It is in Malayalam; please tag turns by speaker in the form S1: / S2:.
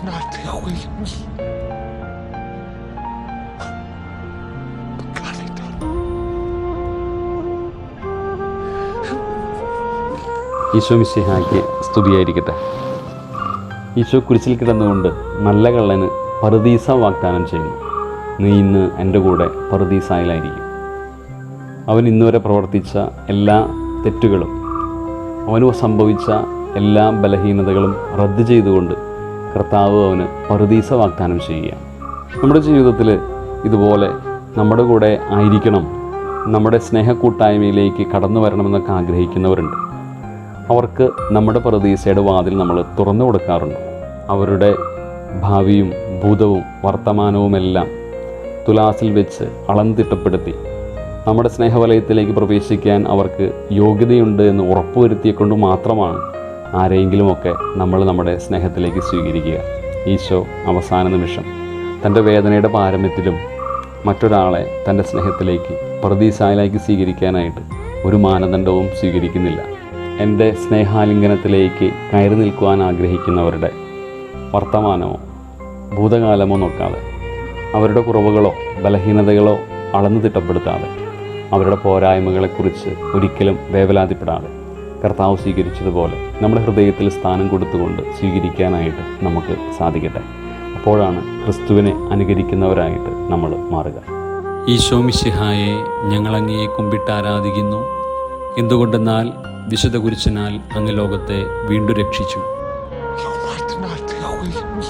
S1: Magnate Williams.
S2: ഈശോ മിശിഹായ്ക്ക് സ്തുതിയായിരിക്കട്ടെ. ഈശോ കുരിശിൽ കിടന്നുകൊണ്ട് നല്ല കള്ളന് പറുദീസ വാഗ്ദാനം ചെയ്യുന്നു. നീ ഇന്ന് എൻ്റെ കൂടെ പറുദീസായിലായിരിക്കും. അവൻ ഇന്നുവരെ പ്രവർത്തിച്ച എല്ലാ തെറ്റുകളും, അവന് സംഭവിച്ച എല്ലാ ബലഹീനതകളും റദ്ദ് ചെയ്തുകൊണ്ട് കർത്താവ് അവന് പറുദീസ വാഗ്ദാനം ചെയ്യുകയാണ്. നമ്മുടെ ജീവിതത്തിൽ ഇതുപോലെ നമ്മുടെ കൂടെ ആയിരിക്കണം, നമ്മുടെ സ്നേഹക്കൂട്ടായ്മയിലേക്ക് കടന്നു വരണമെന്നൊക്കെ ആഗ്രഹിക്കുന്നവരുണ്ട്. അവർക്ക് നമ്മുടെ പറുദീസയുടെ വാതിൽ നമ്മൾ തുറന്നു കൊടുക്കാറുണ്ട്. അവരുടെ ഭാവിയും ഭൂതവും വർത്തമാനവുമെല്ലാം തുലാസിൽ വെച്ച് അളന്ന് തിട്ടപ്പെടുത്തി നമ്മുടെ സ്നേഹവലയത്തിലേക്ക് പ്രവേശിക്കാൻ അവർക്ക് യോഗ്യതയുണ്ട് എന്ന് ഉറപ്പുവരുത്തിയെക്കൊണ്ട് മാത്രമാണ് ആരെങ്കിലുമൊക്കെ നമ്മൾ നമ്മുടെ സ്നേഹത്തിലേക്ക് സ്വീകരിക്കുക. ഈശോ അവസാന നിമിഷം തൻ്റെ വേദനയുടെ പാരമ്യത്തിലും മറ്റൊരാളെ തൻ്റെ സ്നേഹത്തിലേക്ക് പറുദീസായിലേക്ക് സ്വീകരിക്കാനായിട്ട് ഒരു മാനദണ്ഡവും സ്വീകരിക്കുന്നില്ല. എൻ്റെ സ്നേഹാലിംഗനത്തിലേക്ക് കയറി നിൽക്കുവാൻ ആഗ്രഹിക്കുന്നവരുടെ വർത്തമാനമോ ഭൂതകാലമോ നോക്കാതെ, അവരുടെ കുറവുകളോ ബലഹീനതകളോ അളന്നു തിട്ടപ്പെടുത്താതെ, അവരുടെ പോരായ്മകളെക്കുറിച്ച് ഒരിക്കലും വേവലാതിപ്പെടാതെ കർത്താവ് സ്വീകരിച്ചതുപോലെ നമ്മുടെ ഹൃദയത്തിൽ സ്ഥാനം കൊടുത്തുകൊണ്ട് സ്വീകരിക്കാനായിട്ട് നമുക്ക് സാധിക്കട്ടെ. അപ്പോഴാണ് ക്രിസ്തുവിനെ അനുകരിക്കുന്നവരായിട്ട് നമ്മൾ മാറുക.
S3: ഈശോ മിശിഹായെ ഞങ്ങളങ്ങയെ കുമ്പിട്ട് ആരാധിക്കുന്നു. എന്തുകൊണ്ടെന്നാൽ വിശുദ്ധ കുരിശിനാൽ അങ്ങ് ലോകത്തെ വീണ്ടും രക്ഷിച്ചു.
S1: Magnate Williams.